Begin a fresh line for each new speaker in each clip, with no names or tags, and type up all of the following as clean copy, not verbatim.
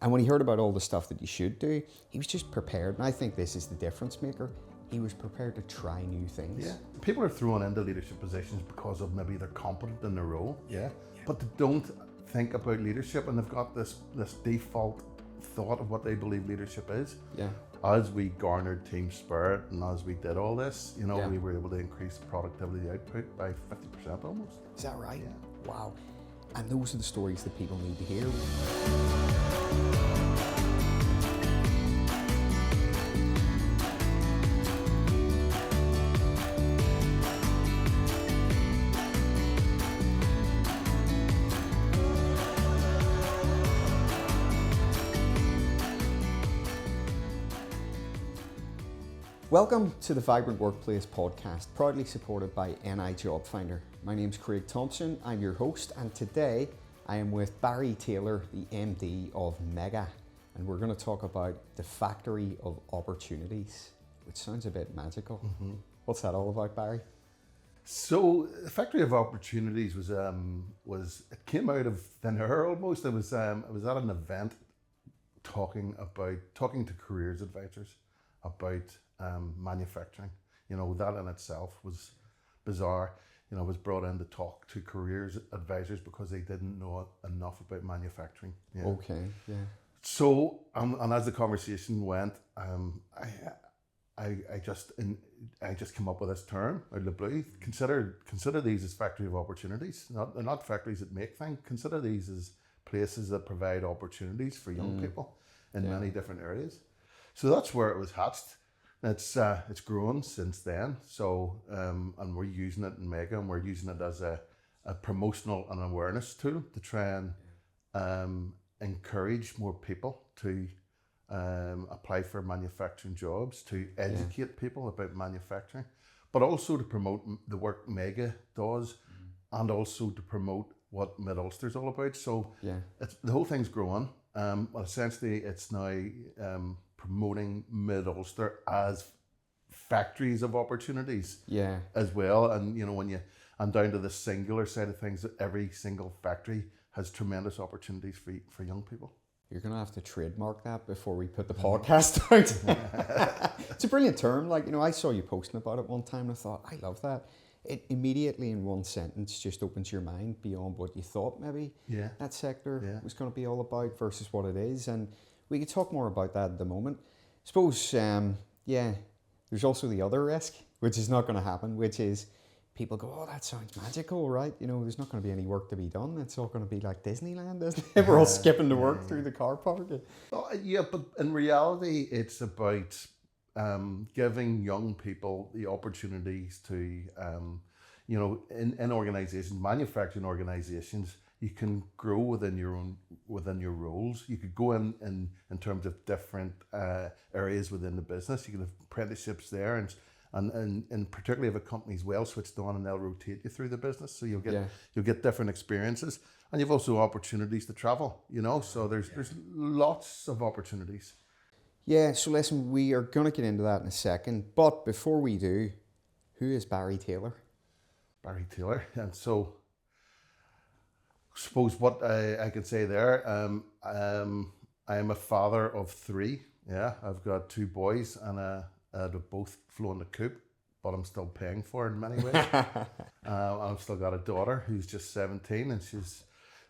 And when he heard about all the stuff that you should do, he was just prepared. And I think this is the difference maker. He was prepared to try new things.
Yeah, people are thrown into leadership positions because of maybe they're competent in their role, but they don't think about leadership, and they've got this default thought of what they believe leadership is.
Yeah.
As we garnered team spirit and as we did all this, we were able to increase productivity output by 50% almost.
Is that right?
Yeah.
Wow. And those are the stories that people need to hear. Welcome to the Vibrant Workplace podcast, proudly supported by NI Job Finder. My name's Craig Thompson, I'm your host, and today I am with Barry Taylor, the MD of Mega, and we're going to talk about the factory of opportunities, which sounds a bit magical. Mm-hmm. What's that all about, Barry?
So the factory of opportunities was it came out of thin air almost. It was at an event talking to careers advisors about manufacturing. That in itself was bizarre. I was brought in to talk to careers advisors because they didn't know enough about manufacturing. Yeah.
Okay, yeah.
So, and as the conversation went, I just came up with this term out of the blue. Consider these as factory of opportunities. They're not factories that make things. Consider these as places that provide opportunities for young people in many different areas. So that's where it was hatched. It's grown since then. So and we're using it in Mega, and we're using it as a promotional and awareness tool to try and encourage more people to apply for manufacturing jobs, to educate people about manufacturing, but also to promote the work Mega does, and also to promote what Mid Ulster's all about. So the whole thing's growing. Essentially, it's now promoting Mid Ulster as factories of opportunities as well. And and down to the singular side of things, that every single factory has tremendous opportunities for young people.
You're going to have to trademark that before we put the podcast out. It's a brilliant term. I saw you posting about it one time and I thought, I love that. It immediately in one sentence just opens your mind beyond what you thought maybe that sector was going to be all about versus what it is. And we could talk more about that at the moment. I suppose, there's also the other risk, which is not going to happen, which is people go, oh, that sounds magical, right? There's not going to be any work to be done. It's all going to be like Disneyland, isn't it? We're all skipping to work through the car park.
Oh, yeah, but in reality, it's about giving young people the opportunities to, in organizations, manufacturing organizations, you can grow within your roles. You could go in terms of different areas within the business. You can have apprenticeships there, and particularly if a company's well switched on, and they'll rotate you through the business, so you'll get different experiences, and you've also opportunities to travel. So there's lots of opportunities.
Yeah. So listen, we are going to get into that in a second, but before we do, who is Barry Taylor?
Barry Taylor, and so. Suppose what I can say there, I am a father of three. Yeah, I've got two boys, and they've both flown the coop, but I'm still paying for it in many ways. I've still got a daughter who's just 17, and she's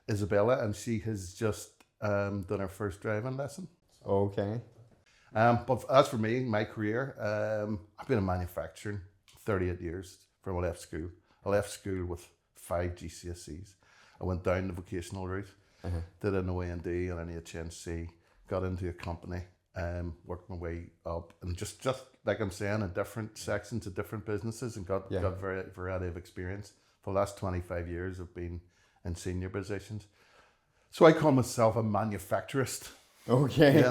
Isabella, and she has just done her first driving lesson.
Okay.
But as for me, my career, I've been in manufacturing 38 years from I left school. I left school with 5 GCSEs. I went down the vocational route, did an OND and an HNC, got into a company, worked my way up, and just like I'm saying, in different sections of different businesses, and got very variety of experience. For the last 25 years, I've been in senior positions. So I call myself a manufacturist.
Okay.
Yeah,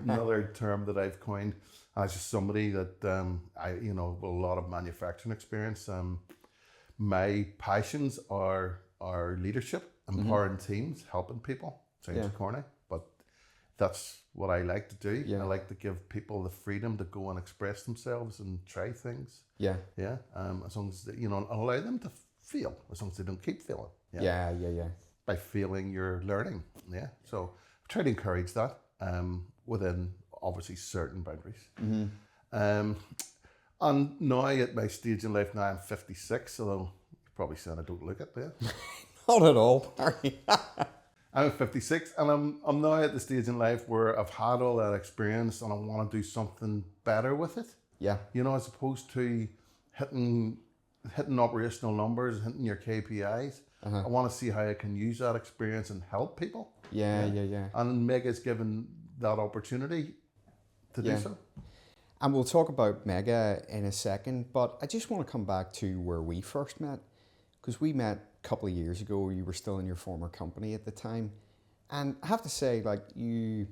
another term that I've coined. As just somebody that with a lot of manufacturing experience. My passions are leadership, empowering teams, helping people. Sounds corny, but that's what I like to do. I like to give people the freedom to go and express themselves and try things. As long as allow them to feel, as long as they don't keep feeling.
Yeah.
By feeling, you're learning. So try to encourage that within obviously certain boundaries.
Mm-hmm.
And now at my stage in life, now I'm 56, although you're probably saying I don't look it there.
Not at all, are you?
I'm 56, and I'm now at the stage in life where I've had all that experience and I want to do something better with it.
Yeah.
You know, as opposed to hitting operational numbers, hitting your KPIs. I want to see how I can use that experience and help people.
Yeah.
And Mega's given that opportunity to do so.
And we'll talk about Mega in a second, but I just want to come back to where we first met, because we met a couple of years ago. You were still in your former company at the time, and I have to say, like, you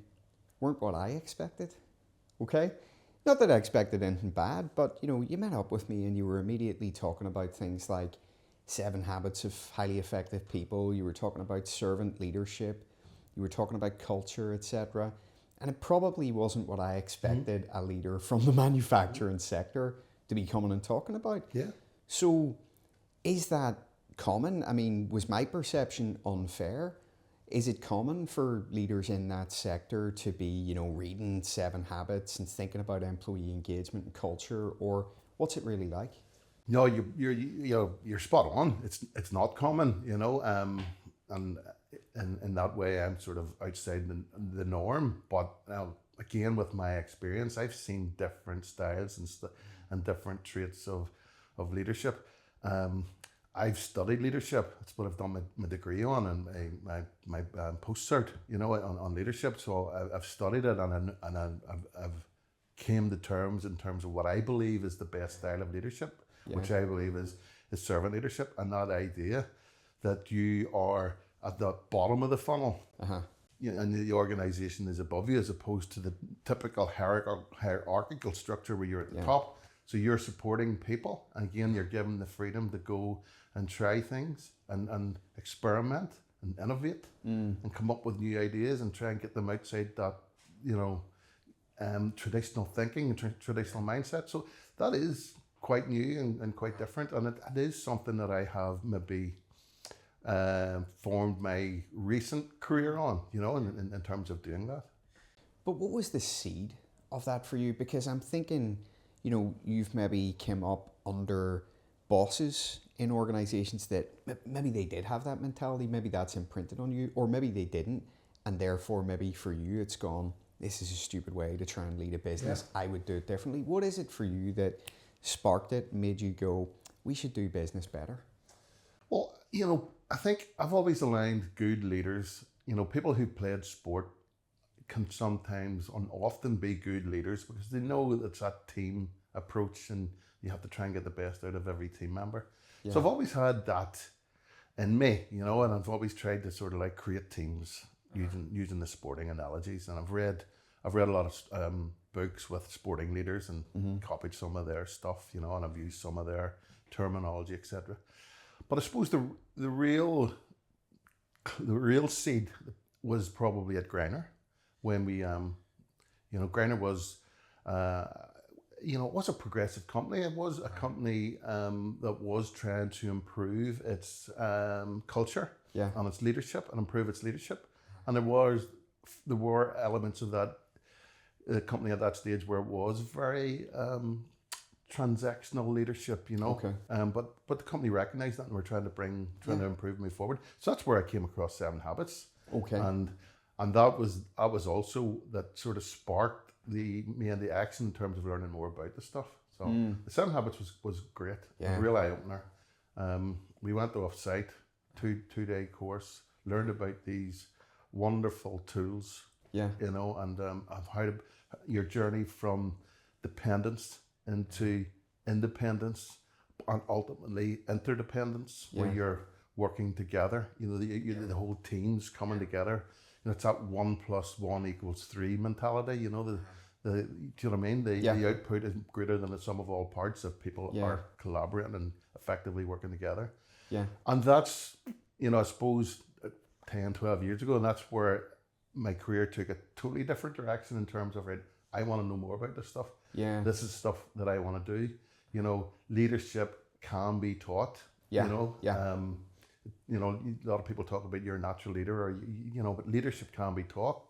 weren't what I expected. Okay, not that I expected anything bad, but you know, you met up with me and you were immediately talking about things like 7 habits of highly effective people. You were talking about servant leadership. You were talking about culture, etc. And it probably wasn't what I expected a leader from the manufacturing sector to be coming and talking about.
Yeah.
So is that common? I mean, was my perception unfair? Is it common for leaders in that sector to be, you know, reading 7 habits and thinking about employee engagement and culture, or what's it really like?
No, you're spot on. It's not common, you know, and in that way, I'm sort of outside the norm. But again, with my experience, I've seen different styles and different traits of leadership. I've studied leadership. That's what I've done my degree on and my post cert, you know, on leadership. So I've studied it and I've came to terms in terms of what I believe is the best style of leadership, which I believe is servant leadership, and that idea that you are at the bottom of the funnel, and the organization is above you, as opposed to the typical hierarchical structure where you're at the top. So you're supporting people, and again, you're given the freedom to go and try things and experiment and innovate and come up with new ideas and try and get them outside that, you know, traditional thinking and traditional mindset. So that is quite new and quite different, and it is something that I have maybe formed my recent career on, you know, in terms of doing that.
But what was the seed of that for you? Because I'm thinking, you know, you've maybe came up under bosses in organizations that maybe they did have that mentality, maybe that's imprinted on you, or maybe they didn't, and therefore maybe for you it's gone, this is a stupid way to try and lead a business, I would do it differently. What is it for you that sparked it, made you go, we should do business better?
Well, you know, I think I've always aligned good leaders, you know, people who played sport can sometimes and often be good leaders because they know that it's that team approach and you have to try and get the best out of every team member. Yeah. So I've always had that in me, you know, and I've always tried to sort of like create teams using the sporting analogies. And I've read a lot of books with sporting leaders and copied some of their stuff, you know, and I've used some of their terminology, etc. But I suppose the real seed was probably at Greiner when we, you know, Greiner was, you know, it was a progressive company. It was a company that was trying to improve its culture and its leadership and improve its leadership. And there were elements of that company at that stage where it was very transactional leadership, you know. Okay. But the company recognized that and we're trying to improve, move forward. So that's where I came across 7 Habits. Okay. And that was also that sort of sparked me and the action in terms of learning more about the stuff. So the 7 Habits was great. A real eye opener. We went off site, 2-day course, learned about these wonderful tools. You know, and how your journey from dependence into independence and ultimately interdependence, where you're working together. You know, the whole team's coming together. You know, it's that 1 + 1 = 3 mentality. You know, do you know what I mean? The output is greater than the sum of all parts if people are collaborating and effectively working together. Yeah, and that's, you know, I suppose 10, 12 years ago, and that's where my career took a totally different direction in terms of, right, I want to know more about this stuff. Yeah. This is stuff that I want to do. You know, leadership can be taught. Yeah. You know, you know, a lot of people talk about you're a natural leader, or you know, but leadership can be taught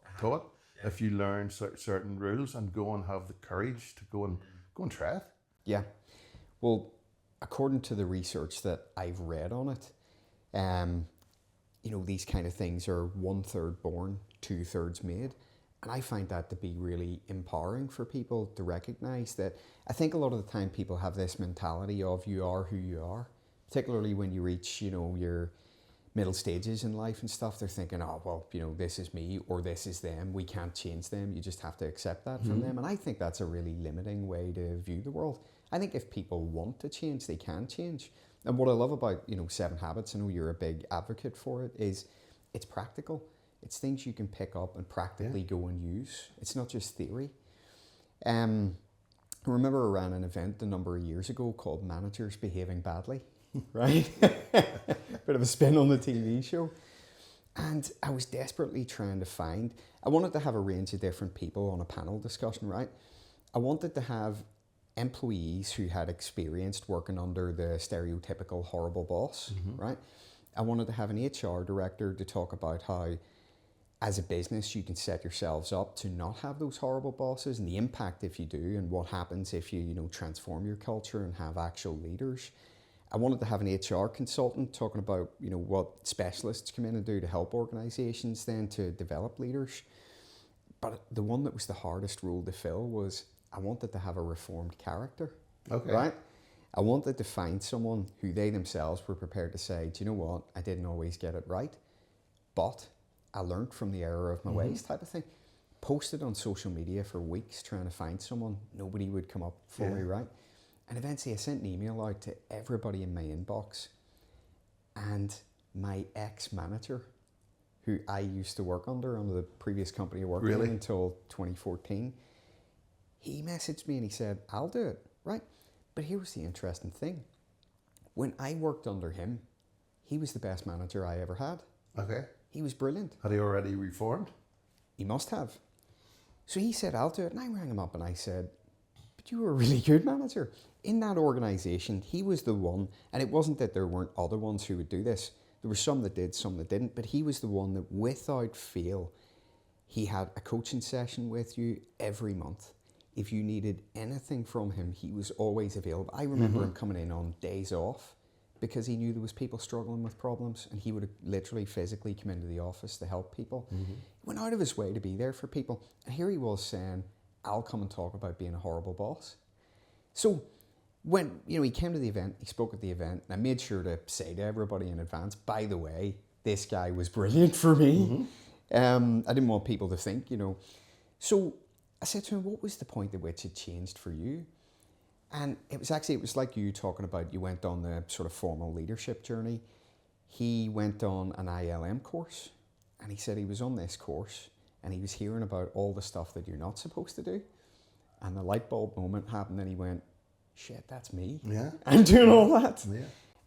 if you learn certain rules and go and have the courage to go and try it.
Yeah. Well, according to the research that I've read on it, you know, these kind of things are 1/3 born, 2/3 made. And I find that to be really empowering for people to recognize that. I think a lot of the time people have this mentality of you are who you are, particularly when you reach, you know, your middle stages in life and stuff. They're thinking, oh, well, you know, this is me or this is them. We can't change them. You just have to accept that from them. And I think that's a really limiting way to view the world. I think if people want to change, they can change. And what I love about, you know, 7 Habits, I know you're a big advocate for it, is it's practical. It's things you can pick up and practically go and use. It's not just theory. I remember I ran an event a number of years ago called Managers Behaving Badly, right? Bit of a spin on the TV show. And I was desperately trying to find, I wanted to have a range of different people on a panel discussion, right? I wanted to have employees who had experienced working under the stereotypical horrible boss, right? I wanted to have an HR director to talk about how, as a business, you can set yourselves up to not have those horrible bosses and the impact if you do, and what happens if you, you know, transform your culture and have actual leaders. I wanted to have an HR consultant talking about, you know, what specialists come in and do to help organizations then to develop leaders. But the one that was the hardest role to fill was I wanted to have a reformed character, right? I wanted to find someone who they themselves were prepared to say, do you know what, I didn't always get it right, but I learned from the error of my ways type of thing. Posted on social media for weeks trying to find someone. Nobody would come up for me, right? And eventually I sent an email out to everybody in my inbox. And my ex-manager, who I used to work under the previous company I worked in until 2014, he messaged me and he said, I'll do it, right? But here was the interesting thing. When I worked under him, he was the best manager I ever had.
Okay.
He was brilliant.
Had he already reformed?
He must have. So he said, I'll do it. And I rang him up and I said, but you were a really good manager. In that organisation, he was the one, and it wasn't that there weren't other ones who would do this. There were some that did, some that didn't, but he was the one that without fail, he had a coaching session with you every month. If you needed anything from him, he was always available. I remember him coming in on days off because he knew there was people struggling with problems, and he would literally physically come into the office to help people. He went out of his way to be there for people. And here he was saying, I'll come and talk about being a horrible boss. So when, you know, he came to the event, he spoke at the event, and I made sure to say to everybody in advance, by the way, this guy was brilliant for me. I didn't want people to think, you know. So I said to him, what was the point at which it changed for you? And it was like you talking about, you went on the sort of formal leadership journey. He went on an ILM course, and he said he was on this course and he was hearing about all the stuff that you're not supposed to do. And the light bulb moment happened and he went, shit, that's me.
Yeah.
I'm doing all that.
Yeah.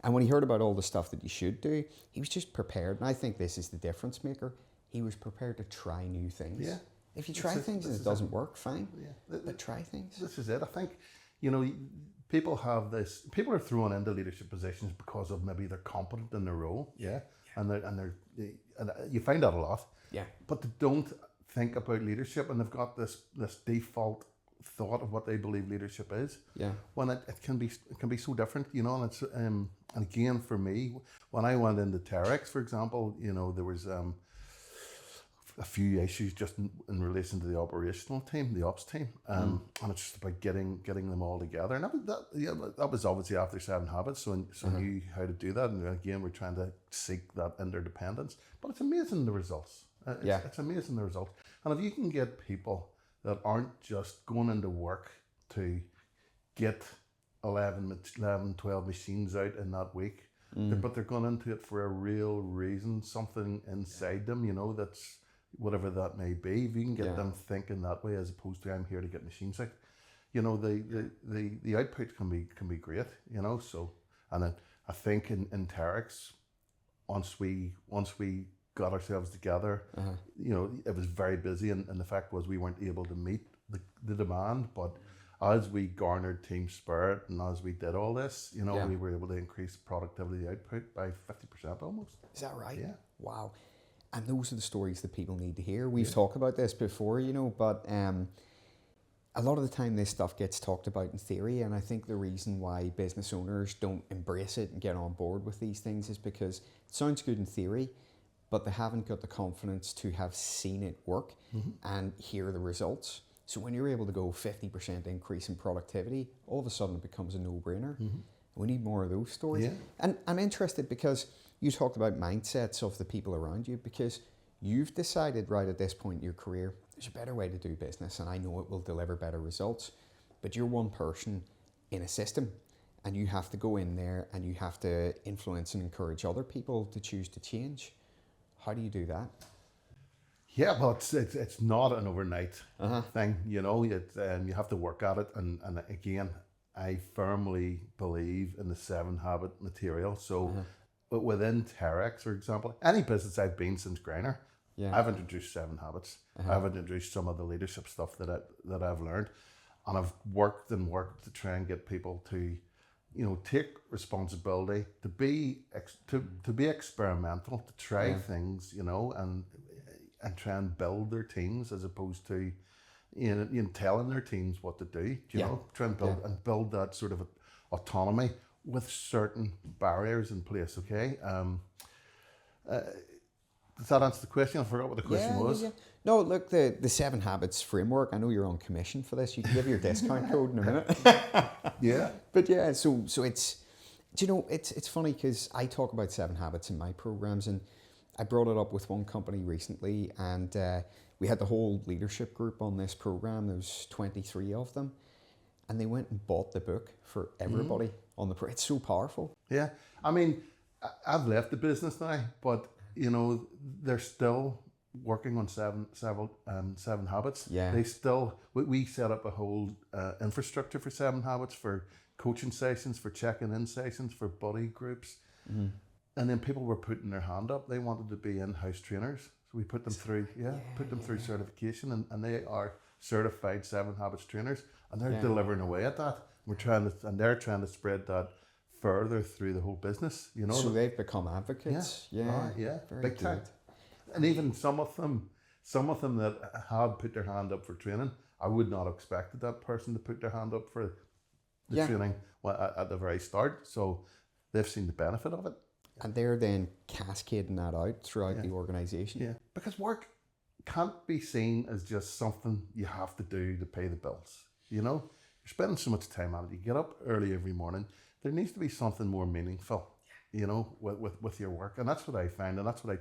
And when he heard about all the stuff that you should do, he was just prepared. And I think this is the difference maker. He was prepared to try new things. Yeah. If you try things and it doesn't work, fine. Yeah. But try things.
This is it. I think, you know, people are thrown into leadership positions because of maybe they're competent in their role. Yeah. And you find that a lot. Yeah. But they don't think about leadership, and they've got this default thought of what they believe leadership is. Yeah. When it can be so different, you know, and it's and again for me, when I went into Terex, for example, you know, there was a few issues just in relation to the operational team, the ops team, and it's just about getting them all together. And that was obviously after 7 Habits, so I knew how to do that. And again, we're trying to seek that interdependence. But it's amazing the results. It's amazing the results. And if you can get people that aren't just going into work to get 11, 12 machines out in that week, but they're going into it for a real reason, something inside them, you know, that's whatever that may be. If you can get them thinking that way, as opposed to I'm here to get machines out, you know, the output can be great, you know. So, and I think in Terex, once we got ourselves together, you know, it was very busy, and the fact was we weren't able to meet the demand, but as we garnered team spirit and as we did all this, you know,
Yeah.
we were able to increase productivity output by 50% almost.
Is that right?
Yeah.
Wow. And those are the stories that people need to hear. We've talked about this before, you know, but a lot of the time this stuff gets talked about in theory, and I think the reason why business owners don't embrace it and get on board with these things is because it sounds good in theory, but they haven't got the confidence to have seen it work and hear the results. So when you're able to go 50% increase in productivity, all of a sudden it becomes a no-brainer. We need more of those stories.
Yeah.
And I'm interested because you talked about mindsets of the people around you, because you've decided right at this point in your career, there's a better way to do business and I know it will deliver better results, but you're one person in a system and you have to go in there and you have to influence and encourage other people to choose to change. How do you do that?
Yeah, well, it's not an overnight thing, you know. You have to work at it, and again, I firmly believe in the 7 habit material. So, but within Terex, for example, any business I've been since Greiner, I've introduced 7 habits. I've introduced some of the leadership stuff that I've learned, and I've worked to try and get people to, you know, take responsibility, to be experimental, to try things, you know, and try and build their teams as opposed to, you know, telling their teams what to do. You know, try and build that sort of autonomy with certain barriers in place. Okay. Does that answer the question? I forgot what the question was.
Yeah. No, look, the 7 habits framework, I know you're on commission for this. You can give your discount code in a minute.
Yeah.
But yeah, so it's, do you know, it's funny because I talk about 7 habits in my programs, and I brought it up with one company recently, and we had the whole leadership group on this program. There was 23 of them, and they went and bought the book for everybody on the it's so powerful.
Yeah. I mean, I've left the business now, but you know, they're still working on 7 habits.
Yeah.
They still, we set up a whole infrastructure for 7 habits, for coaching sessions, for checking in sessions, for buddy groups. And then people were putting their hand up. They wanted to be in-house trainers. So we put them through, through certification, and they are certified 7 habits trainers, and they're delivering away at that. They're trying to spread that further through the whole business, you know.
So they've become advocates. Yeah.
Very
Big time.
And even some of them that had put their hand up for training, I would not have expected that person to put their hand up for the training at the very start. So they've seen the benefit of it.
And they're then cascading that out throughout the organisation.
Yeah, because work can't be seen as just something you have to do to pay the bills. You know, you're spending so much time on it. You get up early every morning. There needs to be something more meaningful, you know, with your work, and that's what I find, and that's what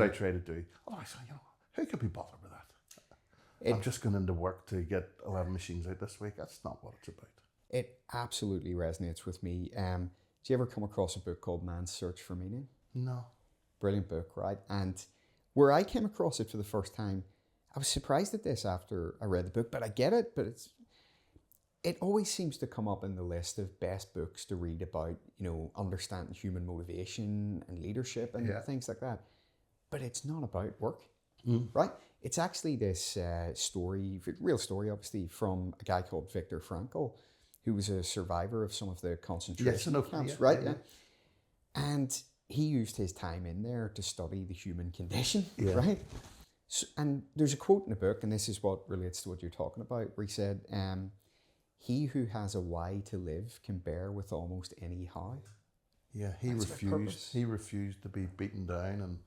I try to do. Otherwise, you know, who could be bothered with that? I'm just going into work to get 11 machines out this week. That's not what it's about.
It absolutely resonates with me. Do you ever come across a book called Man's Search for Meaning?
No.
Brilliant book, right? And where I came across it for the first time, I was surprised at this after I read the book, but I get it, but it always seems to come up in the list of best books to read about, you know, understanding human motivation and leadership and things like that. But it's not about work, right? It's actually this story, real story obviously, from a guy called Viktor Frankl, who was a survivor of some of the concentration camps, right? Yeah. And he used his time in there to study the human condition, right? So, and there's a quote in the book, and this is what relates to what you're talking about, where he said, he who has a why to live can bear with almost any how.
Yeah, he refused to be beaten down, and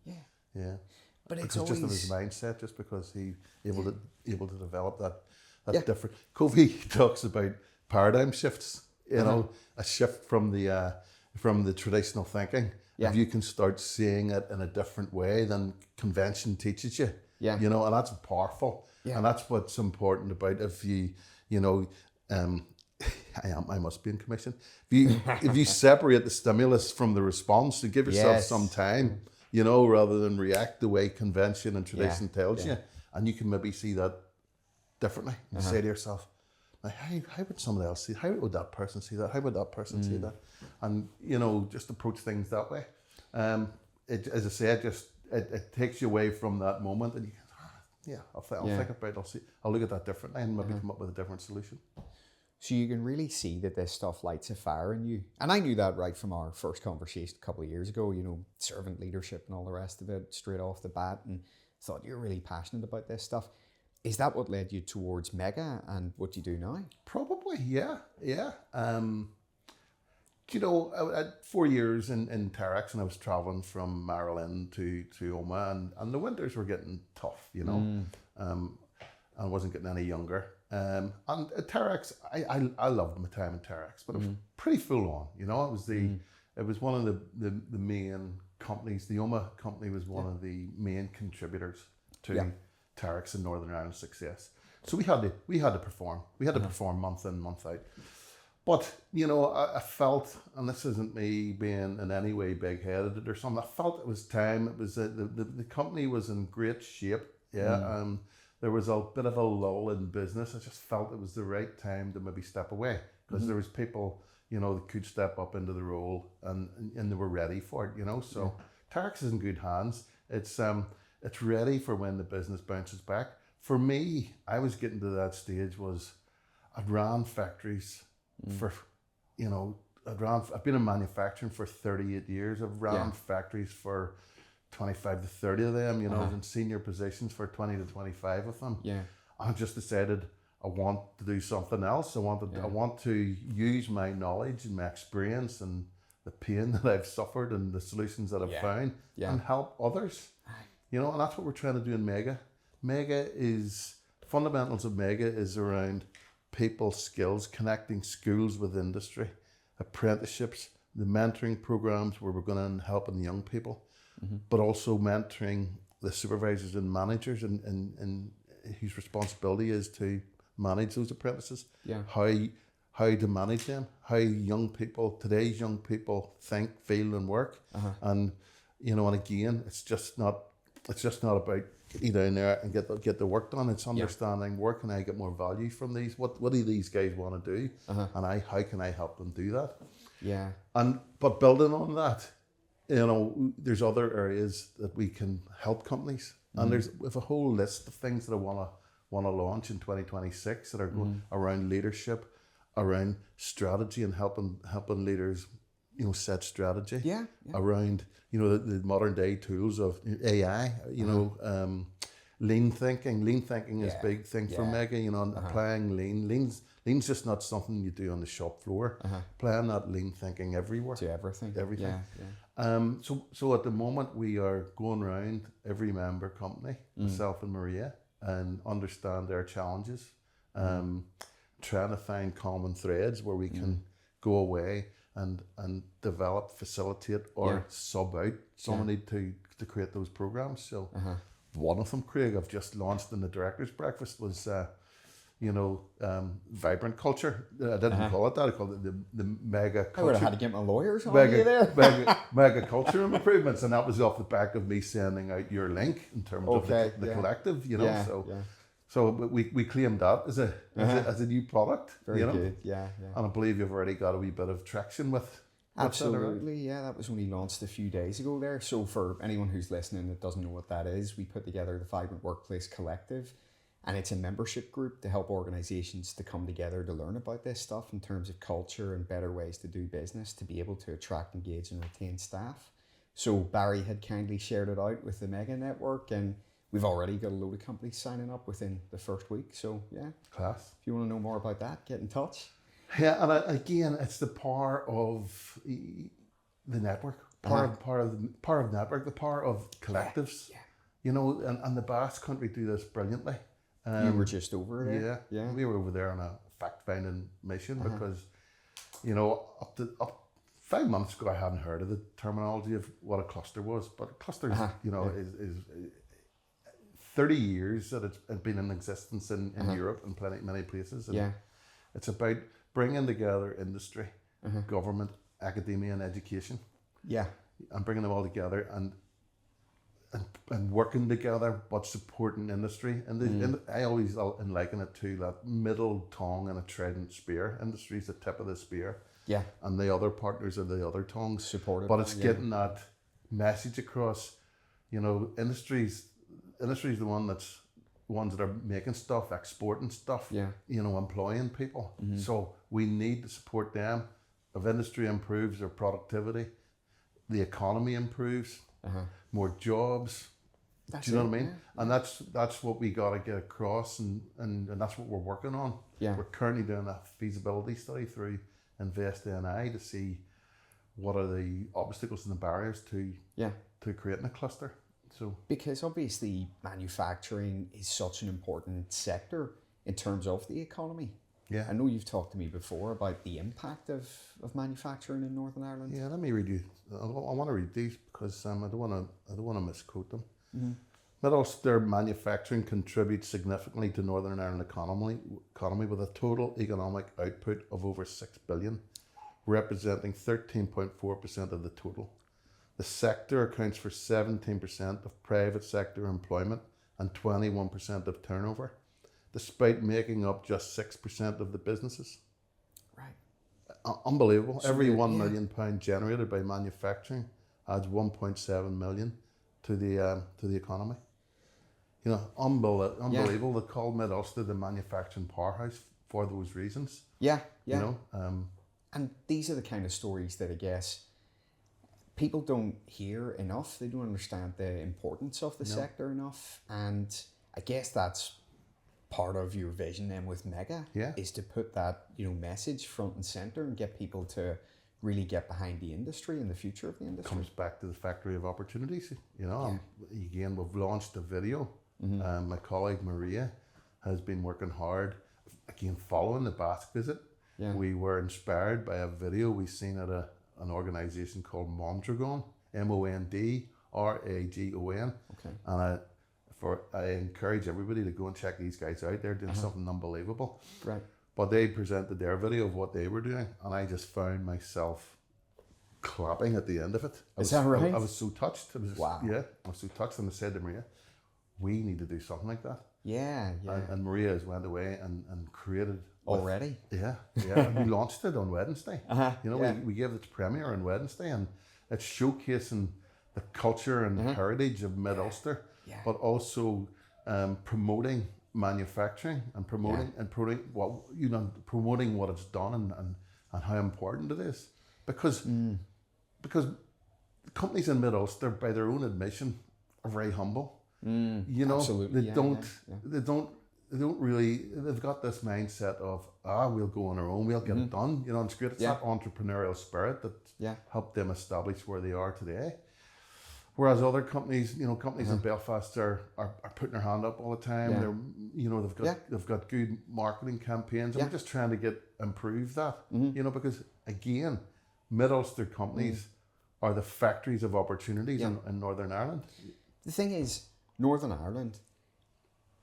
But it's
because
always
just of his mindset, just because he able to develop that different. Covey talks about paradigm shifts. You know, a shift from the traditional thinking. If you can start seeing it in a different way than convention teaches you. Yeah. You know, and that's powerful. Yeah. And that's what's important about if you know. I must be in commission. If you separate the stimulus from the response, to give yourself some time, you know, rather than react the way convention and tradition tells you, and you can maybe see that differently and say to yourself, like, how would somebody else see? How would that person see that? How would that person see that? And you know, just approach things that way. As I say, it takes you away from that moment, and you go, I'll think about it. I'll look at that differently and maybe come up with a different solution.
So you can really see that this stuff lights a fire in you. And I knew that right from our first conversation a couple of years ago, servant leadership and all the rest of it straight off the bat, and thought you're really passionate about this stuff. Is that what led you towards Mega and what you do now?
Probably, yeah. I had 4 years in Terex, and I was traveling from Maryland to Oma, and the winters were getting tough, I wasn't getting any younger. And at Terex, I loved my time in Terex, but it was pretty full on. It was one of the main companies. The Oma company was one of the main contributors to Terex and Northern Ireland's success. So we had to perform. We had to perform month in, month out. But I felt, and this isn't me being in any way big-headed or something, I felt it was time. It was the company was in great shape. There was a bit of a lull in business. I just felt it was the right time to maybe step away, because there was people, that could step up into the role and they were ready for it, So Terex is in good hands. It's ready for when the business bounces back. For me, I was getting to that stage I'd ran factories for, I've been in manufacturing for 38 years. I've ran factories for 25 to 30 of them, in senior positions for 20 to 25 of them. Yeah. I just decided I want to do something else. I want to use my knowledge and my experience and the pain that I've suffered and the solutions that I've found and help others. And that's what we're trying to do in Mega. Fundamentals of Mega is around people skills, connecting schools with industry, apprenticeships, the mentoring programs where we're going to help the young people, but also mentoring the supervisors and managers and whose responsibility is to manage those apprentices. Yeah. How to manage them, how today's young people think, feel and work. And and again, it's just not about getting down there and get the work done. It's understanding where can I get more value from these? What do these guys want to do? And how can I help them do that? Yeah. But building on that, there's other areas that we can help companies. And we have a whole list of things that I want to launch in 2026 that are going around leadership, around strategy and helping leaders, set strategy. Yeah. Around the modern day tools of AI. Lean thinking. Lean thinking is a big thing for Mega. And applying lean. Lean's just not something you do on the shop floor. Applying that lean thinking everywhere. To everything. Yeah. So at the moment we are going around every member company, myself and Maria, and understand their challenges. Trying to find common threads where we can go away and develop, facilitate, or sub out. Someone need to create those programs. So one of them, Craig, I've just launched in the director's breakfast was vibrant culture. I didn't call it that. I called it the Mega culture.
I would have had to get my lawyers on you there.
Mega culture improvements, and that was off the back of me sending out your link in terms of the collective. So we claimed that as a new product. Very good. Yeah. And I believe you've already got a wee bit of traction with.
Absolutely, yeah. That was only launched a few days ago there. So for anyone who's listening that doesn't know what that is, we put together the Vibrant Workplace Collective, and it's a membership group to help organizations to come together to learn about this stuff in terms of culture and better ways to do business to be able to attract, engage, and retain staff. So Barry had kindly shared it out with the Mega Network, and we've already got a load of companies signing up within the first week. So yeah,
class.
If you want to know more about that, get in touch.
Yeah, and again, it's the power of the network, power of network, the power of collectives. Yeah. And the Basque Country do this brilliantly.
You were just over there.
Yeah. We were over there on a fact-finding mission because, up 5 months ago, I hadn't heard of the terminology of what a cluster was. But a cluster, is 30 years that it's been in existence in Europe and many places. And it's about bringing together industry, government, academia, and education. Yeah. And bringing them all together and working together, but supporting industry. And I always liken it to that middle tongue and a trident spear. Industry is the tip of the spear. Yeah. And the other partners are the other tongues. Supported. But it's getting that message across. Industry's the one that's ones that are making stuff, exporting stuff,
Yeah.
you know, employing people. So we need to support them. If industry improves, their productivity, the economy improves, more jobs.
That's
Do you know
it,
what I mean?
yeah.
And that's what we got to get across, and that's what we're working on.
Yeah.
We're currently doing a feasibility study through Invest NI to see what are the obstacles and the barriers to creating a cluster. So
Because obviously manufacturing is such an important sector in terms of the economy.
yeah,
I know you've talked to me before about the impact of manufacturing in Northern Ireland.
yeah. Let me read you. I want to read these because I don't want to misquote them. Mid-Ulster manufacturing contributes significantly to Northern Ireland economy with a total economic output of over 6 billion, representing 13.4% of the total. The sector accounts for 17% of private sector employment and 21% of turnover, despite making up just 6% of the businesses.
Right.
Unbelievable.
So
Every
the-
£1
yeah.
million generated by manufacturing adds 1.7 million to the economy. You know, unbelievable. They call Mid-Ulster the manufacturing powerhouse for those reasons.
Yeah, yeah.
You know,
And these are the kind of stories that I guess people don't hear enough. They don't understand the importance of the sector enough. And I guess that's part of your vision then with Mega,
Yeah.
is to put that, you know, message front and center and get people to really get behind the industry and the future of the industry.
comes back to the factory of opportunities. You know, again, we've launched a video. My colleague Maria has been working hard. Again, following the Basque visit, we were inspired by a video we seen at an organisation called Mondragon, Mondragon.
Okay.
And I encourage everybody to go and check these guys out. They're doing something unbelievable.
Right.
But they presented their video of what they were doing, and I just found myself clapping at the end of it.
Is that right?
I was so touched.
Wow.
Yeah, I was so touched, and I said to Maria, we need to do something like that.
Yeah, yeah.
And Maria has went away and created...
Already?
Yeah. And we launched it on Wednesday. You know,
yeah.
we gave it its premiere on Wednesday, and it's showcasing the culture and heritage of Mid-Ulster, but also promoting manufacturing and promoting promoting what it's done and how important it is. Because companies in Mid-Ulster, by their own admission, are very humble. You know,
absolutely.
they don't really, they've got this mindset of, we'll go on our own, we'll get it done. You know, it's great. It's that entrepreneurial spirit that helped them establish where they are today. Whereas other companies, you know, companies in Belfast are putting their hand up all the time. They're, you know, they've got good marketing campaigns, and we're just trying to improve that. You know, because again, Mid-Ulster companies are the factories of opportunities in Northern Ireland.
The thing is, Northern Ireland,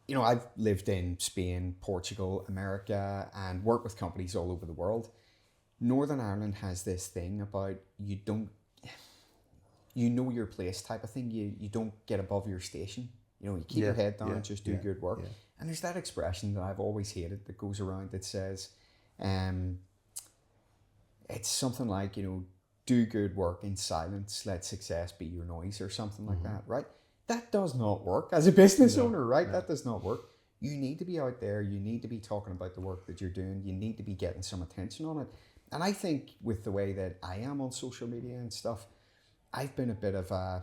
you know, I've lived in Spain, Portugal, America, and worked with companies all over the world. Northern Ireland has this thing about you know your place type of thing. You don't get above your station. You know, you keep your head down, just do good work. Yeah. And there's that expression that I've always hated that goes around that says, it's something like, you know, do good work in silence, let success be your noise, or something like that, right? That does not work as a business owner, right? That does not work. You need to be out there. You need to be talking about the work that you're doing. You need to be getting some attention on it. And I think with the way that I am on social media and stuff, I've been a bit of an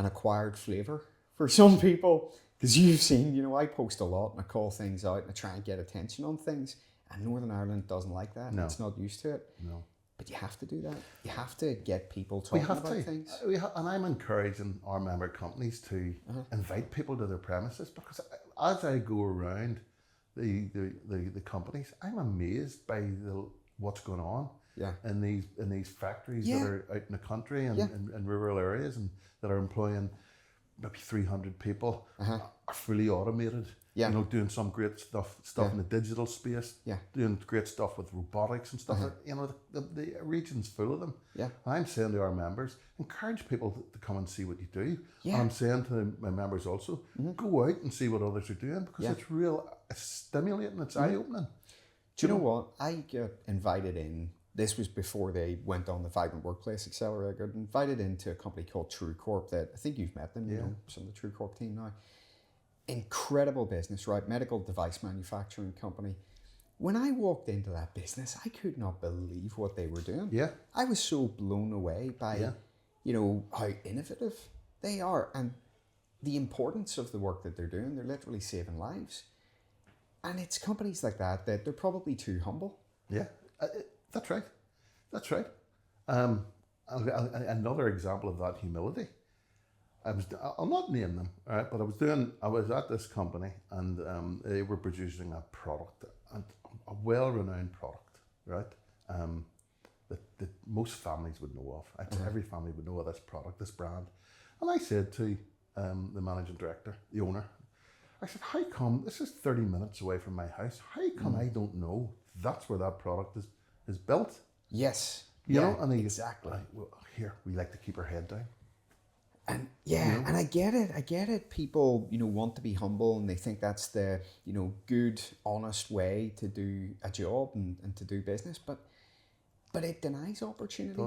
acquired flavour for some people. Because you've seen, you know, I post a lot and I call things out and I try and get attention on things. And Northern Ireland doesn't like that. No. It's not used to it. No. But you have to do that. You have to get people talking about things.
And I'm encouraging our member companies to invite people to their premises, because as I go around the companies, I'm amazed by what's going on in these factories that are out in the country and in rural areas, and that are employing maybe 300 people, are fully automated. You know, doing some great stuff in the digital space, doing great stuff with robotics and stuff. You know, the region's full of them. And I'm saying to our members, encourage people to come and see what you do. And I'm saying to my members also, go out and see what others are doing, because it's stimulating, it's eye-opening.
Do you know what? I got invited in, this was before they went on the Vibrant Workplace Accelerator, I got invited into a company called True Corp that I think you've met them, you know, some of the True Corp team now. incredible business, right? Medical device manufacturing company. When I walked into that business, I could not believe what they were doing.
Yeah.
I was so blown away by, how innovative they are and the importance of the work that they're doing. They're literally saving lives. And it's companies like that they're probably too humble.
Yeah, that's right. That's right. Another example of that humility. I'll not name them, all right? But I was at this company, and they were producing a product, a well-renowned product, right? That most families would know of. Every family would know of this product, this brand. And I said to the managing director, the owner, I said, how come, this is 30 minutes away from my house, how come I don't know that's where that product is built?
Yes.
You know, and
exactly.
Well, here, we like to keep our head down.
And and I get it. People, want to be humble and they think that's the, good, honest way to do a job and to do business. But it denies opportunity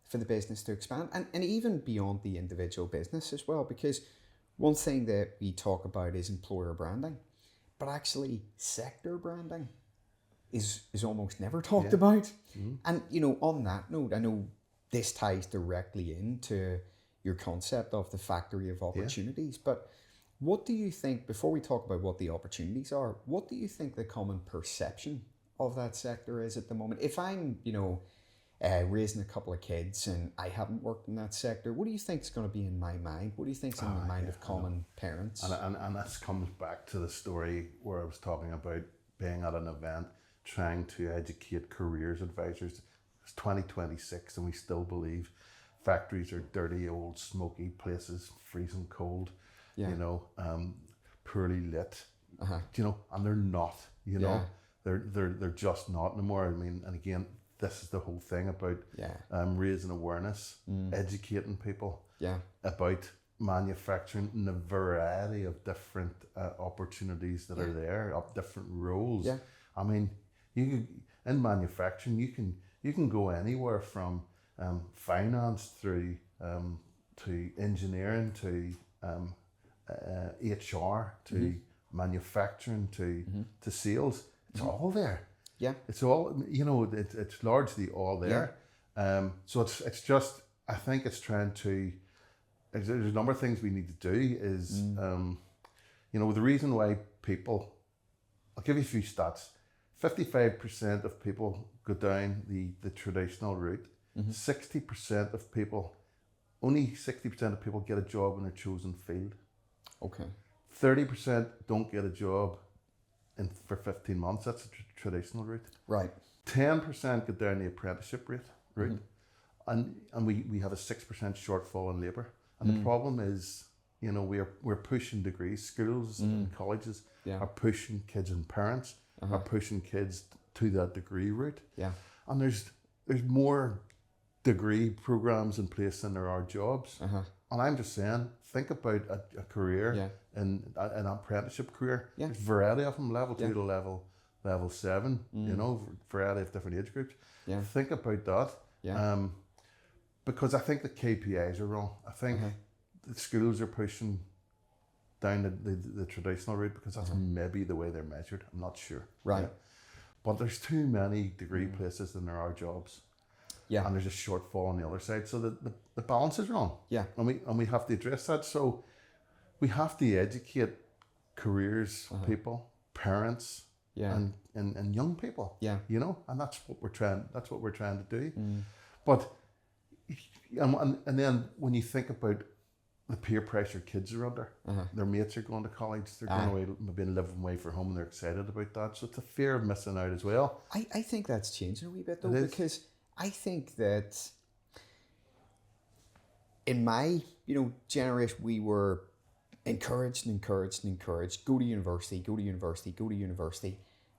for the business to expand and even beyond the individual business as well. Because one thing that we talk about is employer branding, but actually sector branding is almost never talked about. Mm-hmm. And, on that note, I know this ties directly into your concept of the factory of opportunities, but what do you think, before we talk about what the opportunities are, what do you think the common perception of that sector is at the moment? If I'm, raising a couple of kids and I haven't worked in that sector, what do you think is going to be in my mind? What do you think is in the mind of common parents?
And this comes back to the story where I was talking about being at an event, trying to educate careers advisors. It's 2026 and we still believe factories are dirty, old, smoky places, freezing cold, poorly lit, and they're not, they're just not anymore. I mean, and again, this is the whole thing about raising awareness, educating people about manufacturing and the variety of different opportunities that are there, of different roles. Yeah. I mean, in manufacturing, you can go anywhere from finance through to engineering to HR to manufacturing to sales. It's all there. Yeah, it's all it's largely all there. Yeah. So it's just, I think it's trying to. There's a number of things we need to do. Is the reason why people. I'll give you a few stats. 55% of people go down the traditional route. 60% of people, only 60% of people get a job in their chosen field. Okay. 30% don't get a job for 15 months. That's a traditional route. Right. 10% go down the apprenticeship route. And we have a 6% shortfall in labour. And the problem is, we're pushing degrees. Schools and colleges are pushing kids and parents are pushing kids to that degree route. Yeah. And there's more degree programs in place than there are jobs. And I'm just saying, think about a career in an apprenticeship career. There's a variety of them, level 2 to level 7, variety of different age groups. Think about that. Because I think the KPIs are wrong. I think the schools are pushing down the traditional route because that's maybe the way they're measured. I'm not sure. Right. But there's too many degree places than there are jobs. Yeah. And there's a shortfall on the other side. So the balance is wrong. Yeah. And we have to address that. So we have to educate careers people, parents, and young people. Yeah. And that's what we're trying to do. But and then when you think about the peer pressure kids are under, their mates are going to college, they're going away, maybe living away from home, and they're excited about that. So it's a fear of missing out as well.
I think that's changing a wee bit though, because I think that in my generation we were encouraged, go to university,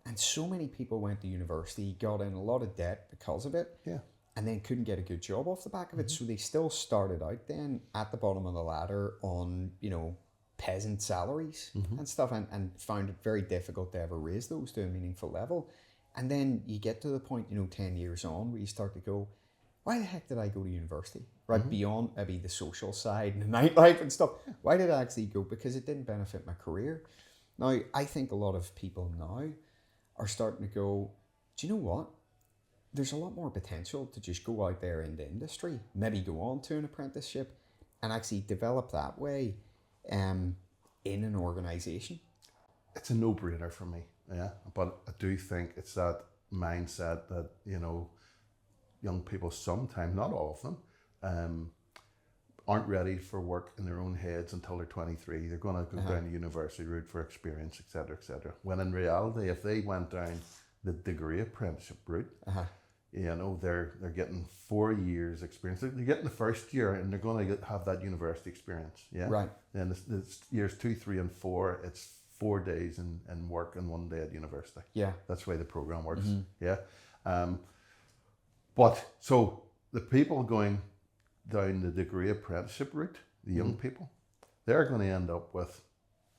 and so many people went to university, got in a lot of debt because of it. Yeah. And then couldn't get a good job off the back of it. So they still started out then at the bottom of the ladder on, peasant salaries and stuff and found it very difficult to ever raise those to a meaningful level. And then you get to the point, 10 years on where you start to go, why the heck did I go to university? Right, beyond maybe the social side and the nightlife and stuff. Why did I actually go? Because it didn't benefit my career. Now, I think a lot of people now are starting to go, do you know what? There's a lot more potential to just go out there in the industry, maybe go on to an apprenticeship and actually develop that way in an organisation.
It's a no-brainer for me, yeah. But I do think it's that mindset that, you know, young people sometimes, not all of them, aren't ready for work in their own heads until they're 23. They're going to go down the university route for experience, etc., etc. When in reality, if they went down the degree apprenticeship route, you know, they're getting 4 years experience. They're getting the first year, and they're going to have that university experience. Yeah,
right.
Then the years 2, 3, and 4, it's 4 days in work and 1 day at university.
Yeah,
that's the way the program works. Yeah, but so the people going down the degree apprenticeship route, the young people, they're going to end up with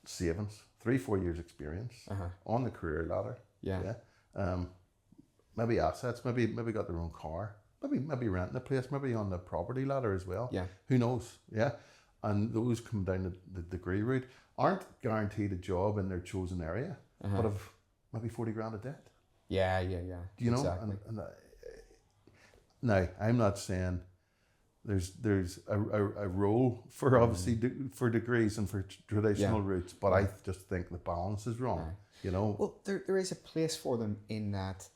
savings, 3-4 years experience on the career ladder. Yeah. Maybe assets, maybe got their own car, maybe renting a place, maybe on the property ladder as well.
Yeah.
Who knows? Yeah. And those come down the degree route aren't guaranteed a job in their chosen area, but have maybe 40 grand of debt.
Yeah.
Do you know?
Exactly.
And now, I'm not saying there's a role for obviously for degrees and for traditional routes, but I just think the balance is wrong. You know.
Well, there is a place for them in that.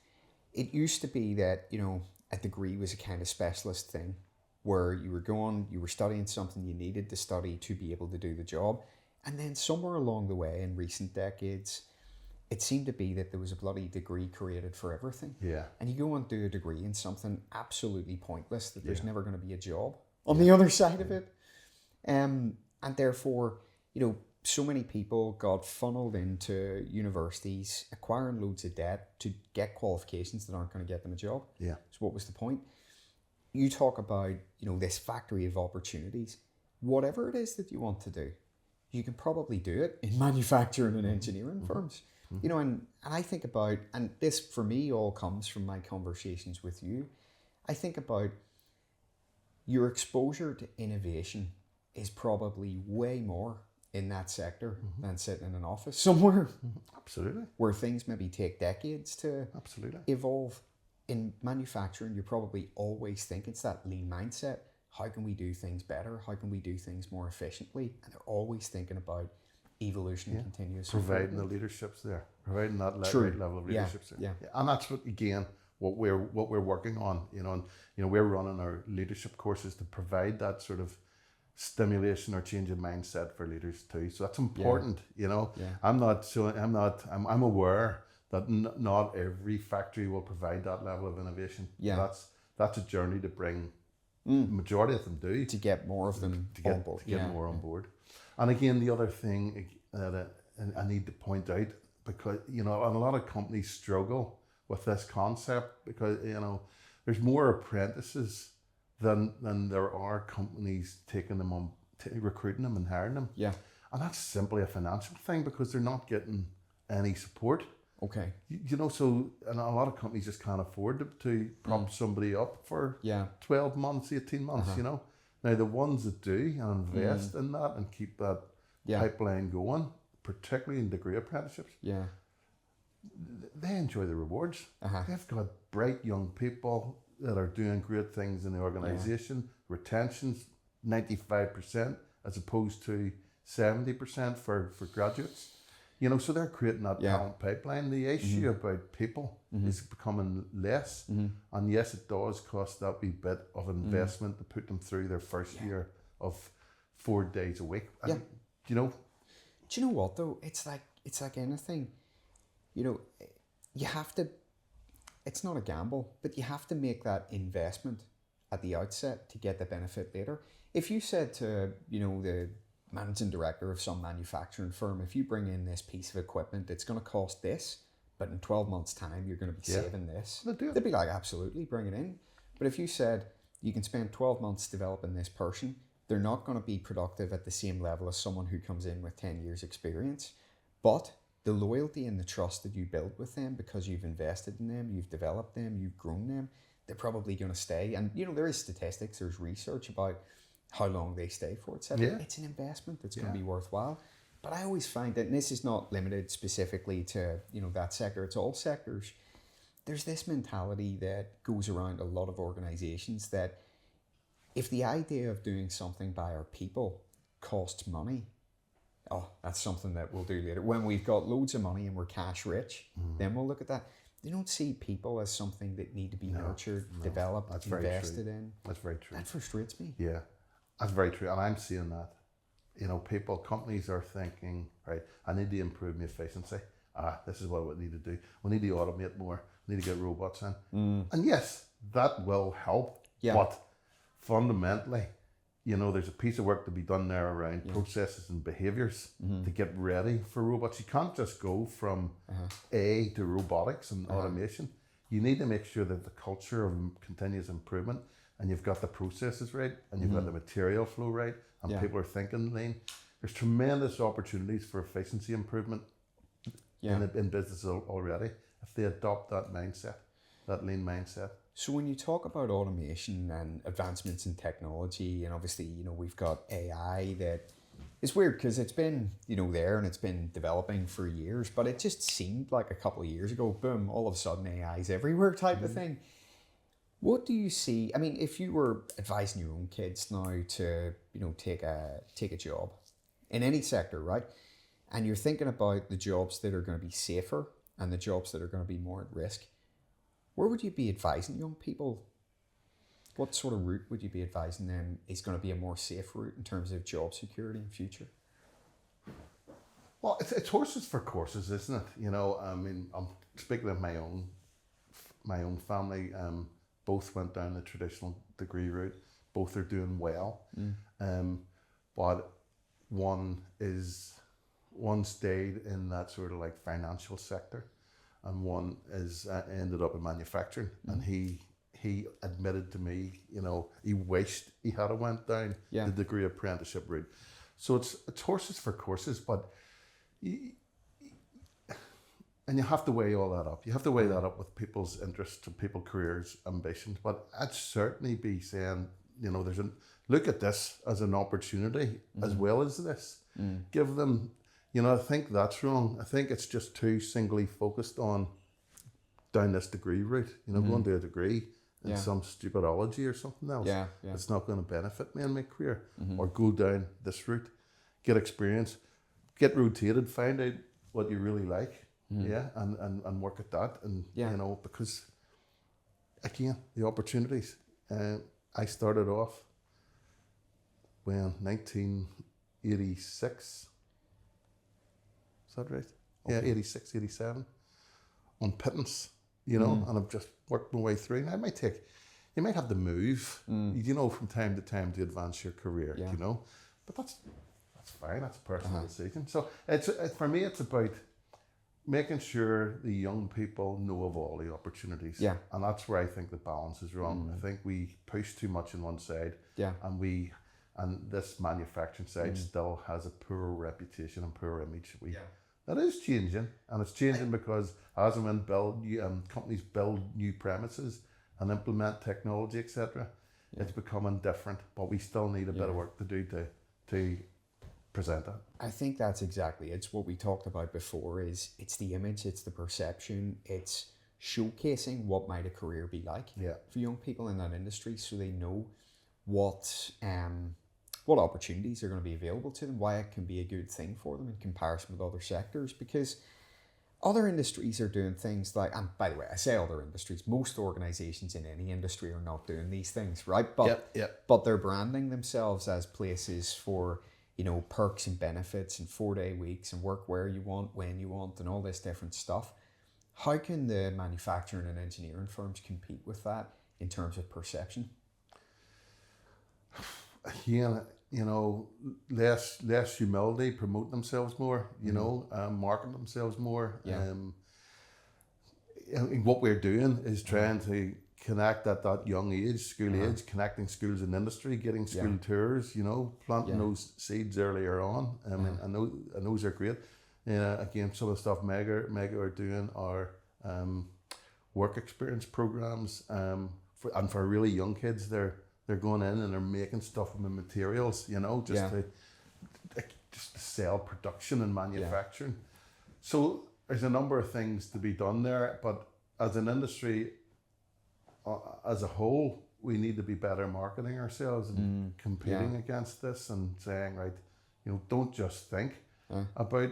It used to be that, you know, a degree was a kind of specialist thing where you were studying something you needed to study to be able to do the job. And then somewhere along the way in recent decades, it seemed to be that there was a bloody degree created for everything.
Yeah.
And you go and do a degree in something absolutely pointless that there's never going to be a job on the other side of it. And therefore, you know, so many people got funneled into universities, acquiring loads of debt to get qualifications that aren't going to get them a job.
Yeah.
So what was the point? You talk about, you know, this factory of opportunities. Whatever it is that you want to do, you can probably do it in manufacturing and engineering firms. You know, and I think about, and this for me all comes from my conversations with you, I think about your exposure to innovation is probably way more in that sector than sitting in an office somewhere.
Absolutely.
Where things maybe take decades to evolve. In manufacturing, you're probably always thinking it's that lean mindset. How can we do things better? How can we do things more efficiently? And they're always thinking about evolution and continuous
providing the leaderships there, providing that right level of leaderships there. Yeah. And that's what, again, what we're working on, you know, and you know, we're running our leadership courses to provide that sort of stimulation or change of mindset for leaders too. So that's important, you know. I'm aware that not every factory will provide that level of innovation. That's a journey to bring. Majority of them do,
to get more of them on board.
To get more on board. And again, the other thing that I need to point out, because you know, and a lot of companies struggle with this concept because, you know, there's more apprentices than there are companies taking them on, recruiting them and hiring them.
Yeah.
And that's simply a financial thing because they're not getting any support.
Okay.
You know, so, and a lot of companies just can't afford to prop somebody up for 12 months, 18 months, you know. Now, the ones that do and invest in that and keep that pipeline going, particularly in degree apprenticeships, they enjoy the rewards. They've got bright young people that are doing great things in the organisation. Retention's 95% as opposed to 70% for graduates. You know, so they're creating that talent pipeline. The issue about people is becoming less. And yes, it does cost that wee bit of investment to put them through their first year of 4 days a week. And, you know.
Do you know what though? It's like anything. You know, you have to, it's not a gamble, but you have to make that investment at the outset to get the benefit later. If you said to, you know, the managing director of some manufacturing firm, if you bring in this piece of equipment, it's going to cost this, but in 12 months' time, you're going to be saving this. They'd be like, absolutely, bring it in. But if you said you can spend 12 months developing this person, they're not going to be productive at the same level as someone who comes in with 10 years experience. But the loyalty and the trust that you build with them because you've invested in them, you've developed them, you've grown them, they're probably going to stay. And, there is statistics, there's research about how long they stay for, etc. It's an investment that's going to be worthwhile. But I always find that, and this is not limited specifically to, that sector, it's all sectors. There's this mentality that goes around a lot of organizations that if the idea of doing something by our people costs money, that's something that we'll do later. When we've got loads of money and we're cash rich, then we'll look at that. They don't see people as something that need to be nurtured, developed, invested in.
That's very true.
That frustrates me.
Yeah, that's very true. And I'm seeing that. Companies are thinking, right, I need to improve my efficiency. This is what we need to do. We need to automate more. We need to get robots in. And yes, that will help. Yeah. But fundamentally, there's a piece of work to be done there around processes and behaviors to get ready for robots. You can't just go from A to robotics and automation. You need to make sure that the culture of continuous improvement, and you've got the processes right, and you've got the material flow right, and people are thinking lean. There's tremendous opportunities for efficiency improvement in business already if they adopt that mindset, that lean mindset.
So when you talk about automation and advancements in technology, and obviously, we've got AI that it's weird because it's been, there and it's been developing for years, but it just seemed like a couple of years ago, boom, all of a sudden AI is everywhere type of thing. What do you see? I mean, if you were advising your own kids now to, take a job in any sector, right? And you're thinking about the jobs that are going to be safer and the jobs that are going to be more at risk, where would you be advising young people? What sort of route would you be advising them is going to be a more safe route in terms of job security in the future?
Well, it's horses for courses, isn't it? I mean, I'm speaking of my own family. Both went down the traditional degree route. Both are doing well. But one stayed in that sort of like financial sector, and one is ended up in manufacturing. And he admitted to me, he wished he had went down the degree apprenticeship route. So it's horses for courses, but and you have to weigh all that up. You have to weigh that up with people's interests and people's careers, ambitions. But I'd certainly be saying, look at this as an opportunity as well as this. Give them, I think that's wrong. I think it's just too singly focused on down this degree route. Go and do a degree in some stupidology or something else. It's not going to benefit me in my career. Or go down this route, get experience, get rotated, find out what you really like. And work at that, and because again, the opportunities. I started off when 1986. Is that right? Okay. Yeah, 86, 87. On pittance, and I've just worked my way through. Now you might have to move, from time to time to advance your career, but that's fine. That's a personal decision. So for me, it's about making sure the young people know of all the opportunities. And that's where I think the balance is wrong. I think we push too much on one side. And this manufacturing side still has a poor reputation and poor image. That is changing, and it's changing because as and when companies build new premises and implement technology, etc., it's becoming different. But we still need a bit of work to do to present that.
I think that's exactly it's what we talked about before. It's the image, it's the perception, it's showcasing what might a career be like for young people in that industry, so they know what opportunities are going to be available to them, why it can be a good thing for them in comparison with other sectors. Because other industries are doing things like, and by the way, I say other industries, most organizations in any industry are not doing these things, right? But but they're branding themselves as places for perks and benefits and 4-day weeks and work where you want, when you want, and all this different stuff. How can the manufacturing and engineering firms compete with that in terms of perception?
Again, less humility, promote themselves more, market themselves more. What we're doing is trying to connect at that young age, school age, connecting schools and industry, getting school tours, planting those seeds earlier on. And those are great. Again, some of the stuff Mega are doing are work experience programs for really young kids, they're going in and they're making stuff with materials, just to sell production and manufacturing. So there's a number of things to be done there, but as an industry, as a whole, we need to be better marketing ourselves and competing against this and saying, right, don't just think about,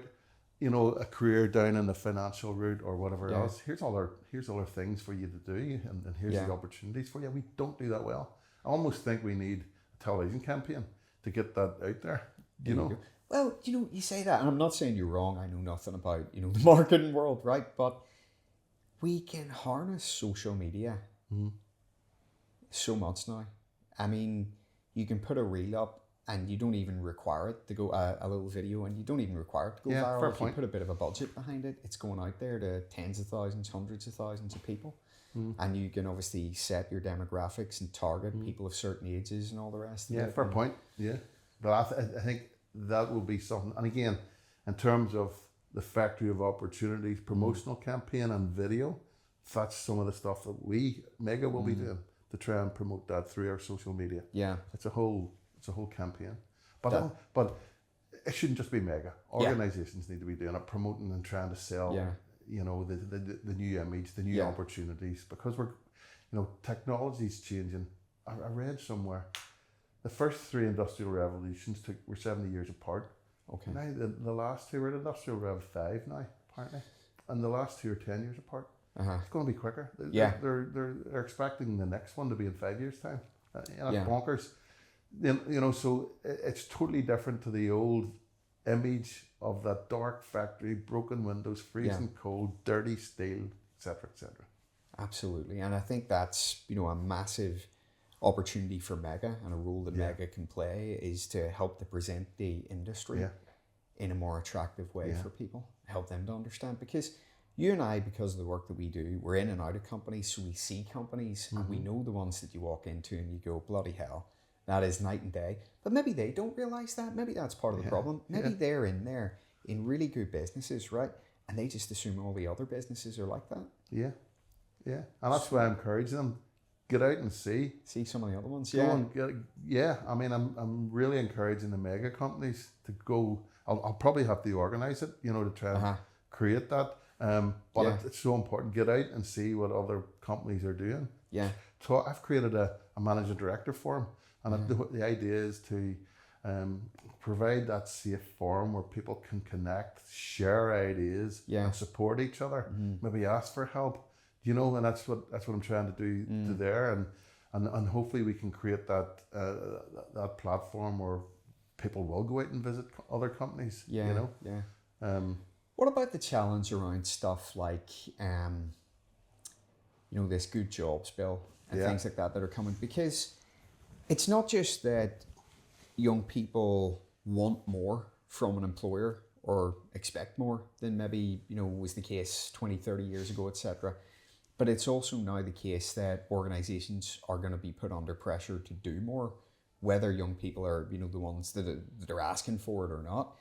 a career down in the financial route or whatever else. Here's other things for you to do, and here's the opportunities for you. We don't do that well. I almost think we need a television campaign to get that out there. You know.
Well, you say that, and I'm not saying you're wrong. I know nothing about the marketing world, right? But we can harness social media so much now. I mean, you can put a reel up, and you don't even require it to go a little video, and you don't even require it to go viral.
Fair
if
point.
You put a bit of a budget behind it, it's going out there to tens of thousands, hundreds of thousands of people. And you can obviously set your demographics and target people of certain ages and all the rest of it.
Yeah, fair point. Yeah. But I think that will be something. And again, in terms of the factory of opportunities, promotional campaign and video, that's some of the stuff that Mega will be doing to try and promote that through our social media.
Yeah.
It's a whole campaign. But it shouldn't just be Mega. Organizations need to be doing it, promoting and trying to sell the new image, the new opportunities, because technology's changing. I read somewhere the first 3 industrial revolutions were 70 years apart.
Okay.
Now the last 2 are industrial rev 5 now, apparently, and the last 2 are 10 years apart. It's going to be quicker. They're expecting the next one to be in 5 years' time. That's bonkers. So it's totally different to the old image of that dark factory, broken windows, freezing cold, dirty steel, etc., etc.
Absolutely, and I think that's a massive opportunity for Mega, and a role that Mega can play is to help to present the industry in a more attractive way for people, help them to understand. Because you and I, because of the work that we do, we're in and out of companies, so we see companies and we know the ones that you walk into and you go, bloody hell, that is night and day. But maybe they don't realise that. Maybe that's part of the problem. Maybe they're in there in really good businesses, right? And they just assume all the other businesses are like that.
Yeah. Yeah. And that's why I encourage them, get out and see
some of the other ones.
I mean, I'm really encouraging the Mega companies to go. I'll probably have to organise it, to try and create that. But it's so important. Get out and see what other companies are doing. Yeah. So I've created a manager director forum, and the idea is to provide that safe forum where people can connect, share ideas, and support each other. Maybe ask for help. And that's what I'm trying to do there, and hopefully we can create that platform where people will go out and visit other companies.
What about the challenge around stuff like this Good Jobs bill and things like that are coming? Because it's not just that young people want more from an employer or expect more than maybe was the case 20, 30 years ago, etc. But it's also now the case that organizations are going to be put under pressure to do more, whether young people are, the ones that are asking for it or not.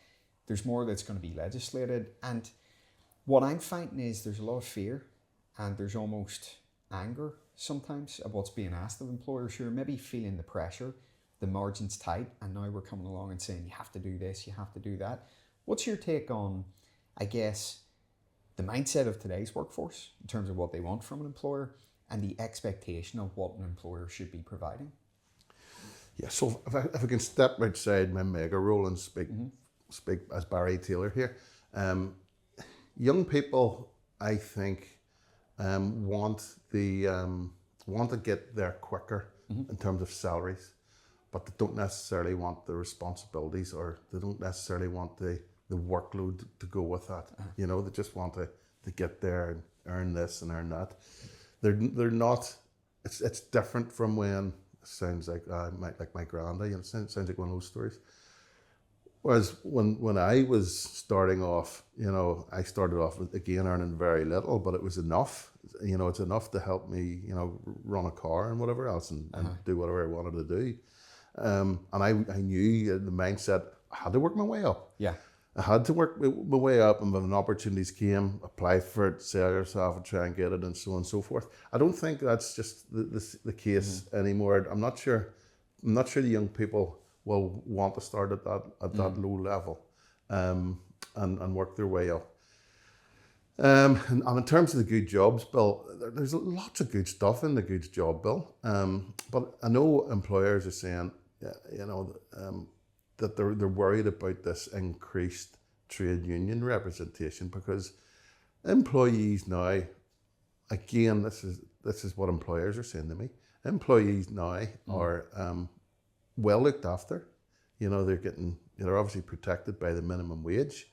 There's more that's going to be legislated. And what I'm finding is there's a lot of fear and there's almost anger sometimes at what's being asked of employers who are maybe feeling the pressure, the margin's tight, and now we're coming along and saying, you have to do this, you have to do that. What's your take on, I guess, the mindset of today's workforce in terms of what they want from an employer and the expectation of what an employer should be providing?
Yeah, so if I can step outside my Mega role and speak as Barry Taylor here, young people, I think, want to get there quicker in terms of salaries, but they don't necessarily want the responsibilities, or they don't necessarily want the workload to go with that. They just want to get there and earn this and earn that. They're not. It's different from when. Sounds like my granddad. It sounds like one of those stories. Whereas when I was starting off, I started off with, again, earning very little, but it was enough. It's enough to help me, run a car and whatever else, and do whatever I wanted to do. And I knew the mindset I had to work my way up. Yeah. I had to work my way up, and when opportunities came, apply for it, sell yourself, and try and get it, and so on and so forth. I don't think that's just the case anymore. I'm not sure. I'm not sure the young people will want to start at that low level, and work their way up. And in terms of the good jobs bill, there's lots of good stuff in the good job bill. But I know employers are saying, that they're worried about this increased trade union representation, because employees now, again, this is what employers are saying to me. Employees now are well looked after. They're obviously protected by the minimum wage.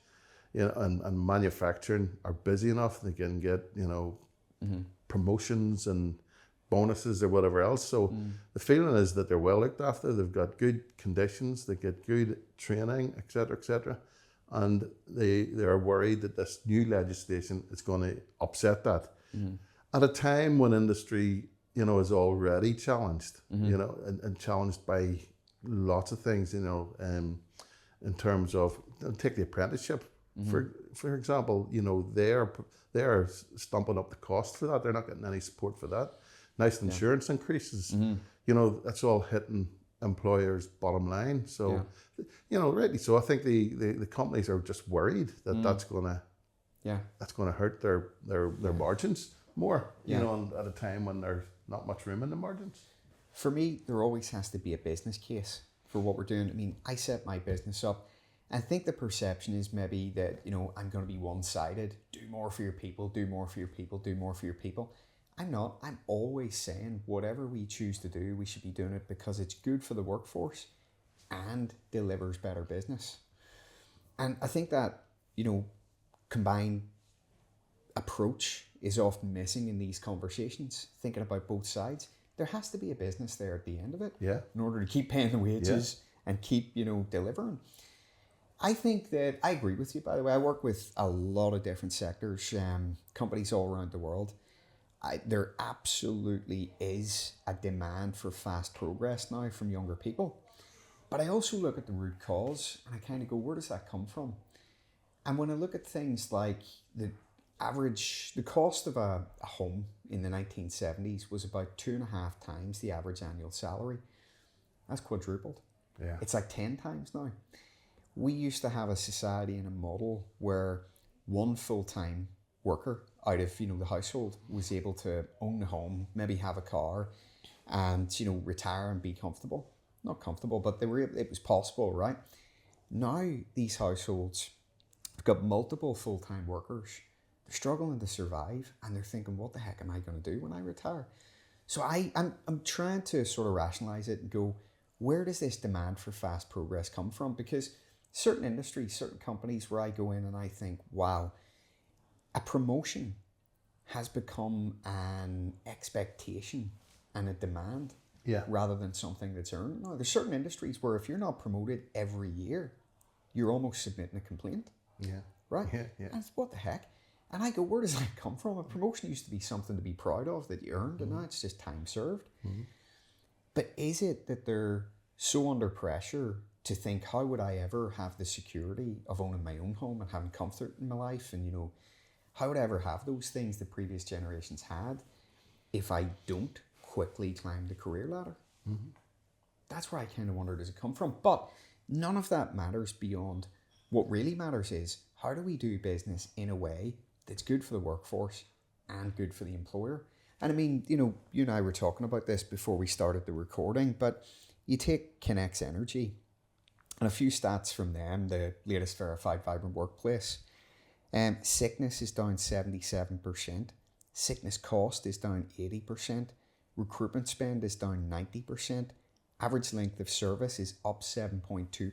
And manufacturing are busy enough, they can get, promotions and bonuses or whatever else. So the feeling is that they're well looked after, they've got good conditions, they get good training, etc. And they are worried that this new legislation is going to upset that. At a time when industry, is already challenged, and challenged by lots of things, in terms of, take the apprenticeship. For example, they're stumping up the cost for that. They're not getting any support for that. Nice insurance increases. That's all hitting employers' bottom line. So, rightly so. I think the companies are just worried that that's gonna hurt their margins more. At a time when there's not much room in the margins.
For me, there always has to be a business case for what we're doing. I mean, I set my business up. I think the perception is maybe that, I'm going to be one-sided. Do more for your people, do more for your people, do more for your people. I'm not. I'm always saying whatever we choose to do, we should be doing it because it's good for the workforce and delivers better business. And I think that, combined approach is often missing in these conversations, thinking about both sides. There has to be a business there at the end of it in order to keep paying the wages and keep, delivering. I think that I agree with you, by the way. I work with a lot of different sectors, companies all around the world. There absolutely is a demand for fast progress now from younger people. But I also look at the root cause and I kind of go, where does that come from? And when I look at things like the cost of a home in the 1970s was about 2.5 times the average annual salary. That's quadrupled.
Yeah.
It's like 10 times now. We used to have a society and a model where one full-time worker out of the household was able to own a home, maybe have a car, and retire and be comfortable. Not comfortable, but it was possible, right? Now these households have got multiple full-time workers. They're struggling to survive, and they're thinking, what the heck am I going to do when I retire? So I'm trying to sort of rationalize it and go, where does this demand for fast progress come from? Because certain industries, certain companies where I go in and I think, wow, a promotion has become an expectation and a demand rather than something that's earned. No, there's certain industries where if you're not promoted every year, you're almost submitting a complaint.
Yeah.
Right?
Yeah.
And what the heck? And I go, where does that come from? A promotion used to be something to be proud of that you earned, and now it's just time served. But is it that they're so under pressure to think, how would I ever have the security of owning my own home and having comfort in my life? And, how would I ever have those things the previous generations had if I don't quickly climb the career ladder? That's where I kind of wonder, does it come from? But none of that matters beyond what really matters is, how do we do business in a way that's good for the workforce and good for the employer? And I mean, you and I were talking about this before we started the recording, but you take Kinex Energy and a few stats from them, the latest verified vibrant workplace. Sickness is down 77%. Sickness cost is down 80%. Recruitment spend is down 90%. Average length of service is up 7.2% to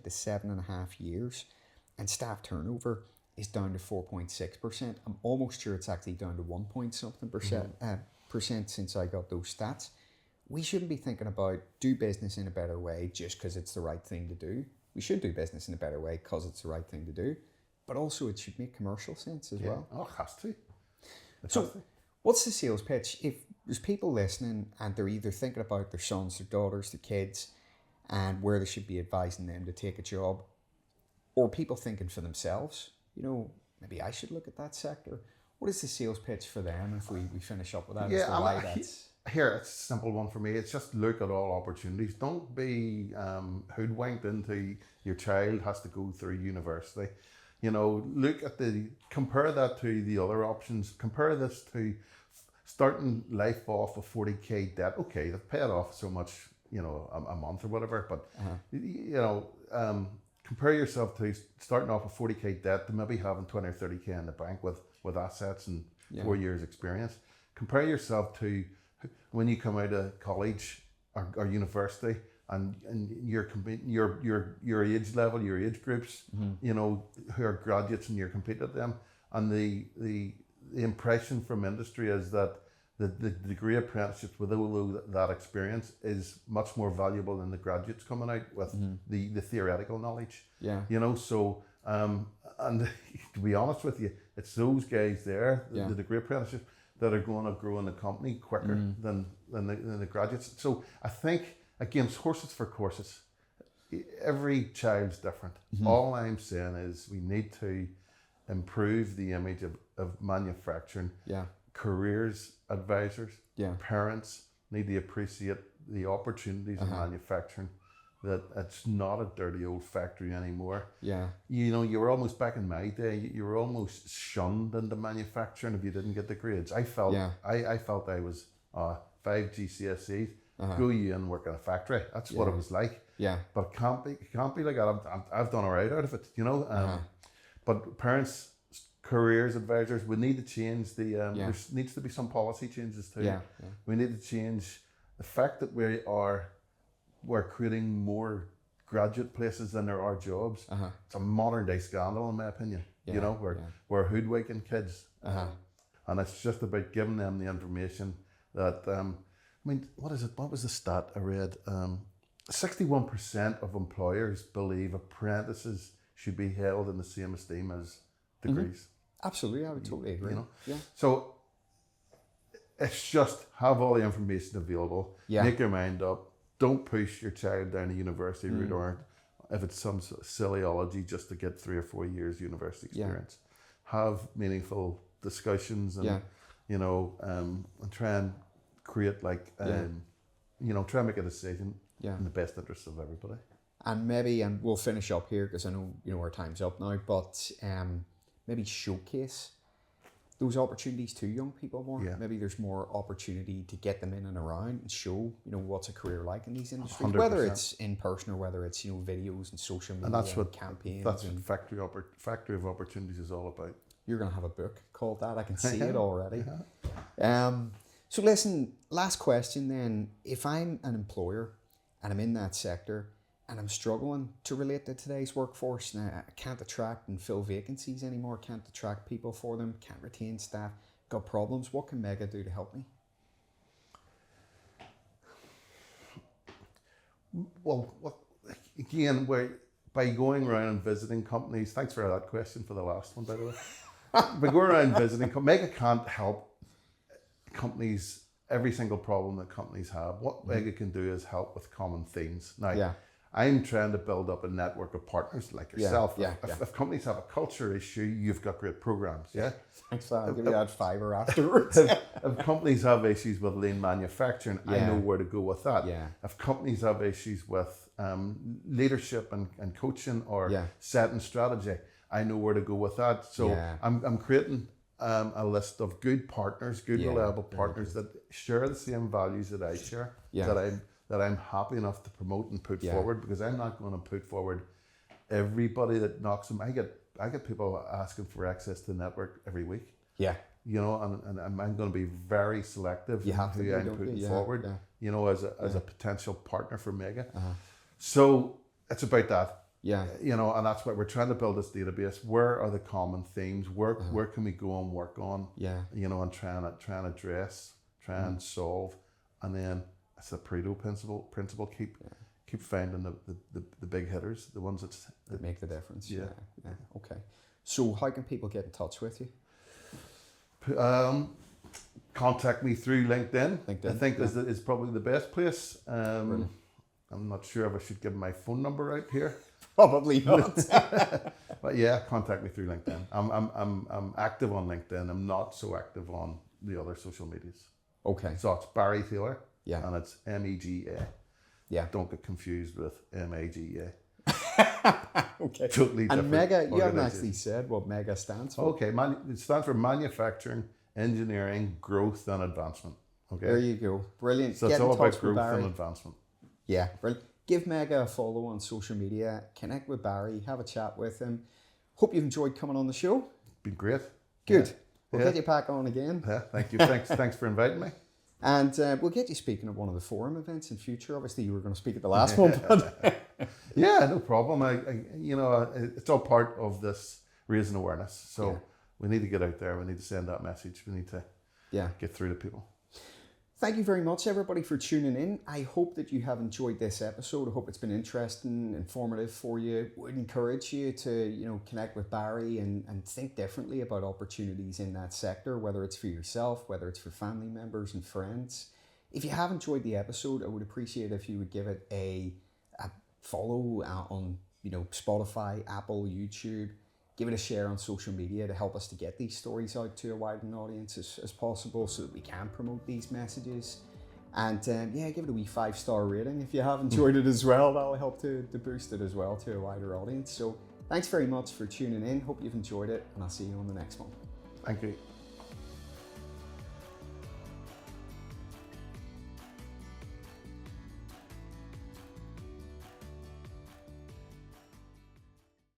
7.5 years. And staff turnover is down to 4.6%. I'm almost sure it's actually down to 1 point something percent since I got those stats. We shouldn't be thinking about do business in a better way just because it's the right thing to do. We should do business in a better way because it's the right thing to do. But also it should make commercial sense as well.
Oh, it has to.
What's the sales pitch? If there's people listening and they're either thinking about their sons, their daughters, their kids, and where they should be advising them to take a job, or people thinking for themselves, you know, maybe I should look at that sector. What is the sales pitch for them if we finish up with that?
Yeah,
Why that's...
here it's a simple one for me. It's just look at all opportunities. Don't be hoodwinked into your child has to go through university. You know, compare that to the other options. Compare this to starting life off with 40k debt. Okay, they've paid off so much, you know, a month or whatever, but you know, compare yourself to starting off with 40k debt to maybe having 20 or 30k in the bank with assets and 4 years experience. Compare yourself to when you come out of college or university and your age level, your age groups, you know, who are graduates and you're competing with them, and the impression from industry is that the degree apprenticeship with all that experience is much more valuable than the graduates coming out with the theoretical knowledge.
Yeah.
You know, so and to be honest with you, it's those guys there, the degree apprenticeship, that are going to grow in the company quicker than the graduates. So I think, against horses for courses, every child's different. All I'm saying is we need to improve the image of manufacturing.
Yeah.
Careers advisors,
Yeah.
parents need to appreciate the opportunities in manufacturing, that it's not a dirty old factory anymore.
Yeah.
You know, you were almost, back in my day, you were almost shunned into manufacturing if you didn't get the grades. I felt I was 5 GCSEs, go you and work in a factory. That's what it was like.
Yeah.
But it can't be like that. I've done all right out of it, you know. But parents, careers advisors, we need to change there needs to be some policy changes too.
Yeah.
We need to change the fact that we're creating more graduate places than there are jobs. It's a modern day scandal, in my opinion. You know, we're hoodwinking kids, and it's just about giving them the information that I mean, what is it? What was the stat I read? 61% of employers believe apprentices should be held in the same esteem as degrees.
Absolutely, I would totally agree.
You know?
Yeah.
So it's just have all the information available.
Yeah.
Make your mind up. Don't push your child down a university route, or if it's some sillyology just to get 3 or 4 years university experience. Have meaningful discussions and you know, and try and create you know, try and make a decision in the best interest of everybody.
And maybe, and we'll finish up here because I know, you know, our time's up now, but maybe showcase those opportunities to young people more. Yeah. Maybe there's more opportunity to get them in and around and show, you know, what's a career like in these industries, 100%. Whether it's in person or whether it's, you know, videos and social media, and that's what campaigns.
That's what Factory of Opportunities is all about.
You're going to have a book called that. I can see it already. So listen, last question then. If I'm an employer and I'm in that sector and I'm struggling to relate to today's workforce, now I can't attract and fill vacancies anymore, can't attract people for them, can't retain staff, got problems, what can Mega do to help me?
Well, again, by going around and visiting companies, thanks for that question for the last one, by the way. By going around visiting, Mega can't help companies, every single problem that companies have. What Mega can do is help with common themes. Now, I'm trying to build up a network of partners like yourself. If companies have a culture issue, you've got great programs.
Thanks for that. I'll give you that fiver afterwards.
If companies have issues with lean manufacturing, I know where to go with that. If companies have issues with leadership and coaching or setting strategy, I know where to go with that. So I'm creating a list of good partners, reliable partners that share the same values that I share, that I'm happy enough to promote and put forward, because I'm not going to put forward everybody that knocks them. I get people asking for access to the network every week. You know, and I'm going to be very selective in who I'm putting forward. You know, as a potential partner for Mega. So it's about that. You know, and that's why we're trying to build this database. Where are the common themes? Where can we go and work on? You know, and try and address, try and solve, and then it's the Pareto principle. Keep finding the big hitters, the ones that
make the difference. Okay. So how can people get in touch with you?
Contact me through LinkedIn. I think is probably the best place. I'm not sure if I should give my phone number out here.
Probably not.
But yeah, contact me through LinkedIn. I'm active on LinkedIn. I'm not so active on the other social medias.
Okay.
So it's Barry Taylor.
Yeah.
And it's MEGA.
Yeah.
Don't get confused with MAGA.
Okay.
Totally different.
And Mega, you haven't
organisation.
actually said what Mega stands for.
Okay, it stands for Manufacturing, Engineering, Growth and Advancement. Okay.
There you go. Brilliant.
So
Get
it's
in
all
touch
about
with
growth
Barry.
and advancement.
Yeah, brilliant. Give Mega a follow on social media. Connect with Barry. Have a chat with him. Hope you've enjoyed coming on the show.
Been great.
Good.
Yeah.
We'll
Yeah.
get you back on again.
Yeah, thank you. Thanks for inviting me.
And we'll get you speaking at one of the forum events in future. Obviously, you were going to speak at the last one, but
Yeah, no problem. It's all part of this raising awareness. So
Yeah.
we need to get out there. We need to send that message. We need to
yeah.
get through to people.
Thank you very much, everybody, for tuning in. I hope that you have enjoyed this episode. I hope it's been interesting, informative for you. Would encourage you to, connect with Barry and think differently about opportunities in that sector, whether it's for yourself, whether it's for family members and friends. If you have enjoyed the episode, I would appreciate if you would give it a follow on, Spotify, Apple, YouTube. Give it a share on social media to help us to get these stories out to a widen audience as possible so that we can promote these messages. And give it a wee 5-star rating if you have enjoyed it as well. That'll help to boost it as well to a wider audience. So thanks very much for tuning in. Hope you've enjoyed it, and I'll see you on the next one.
Thank you.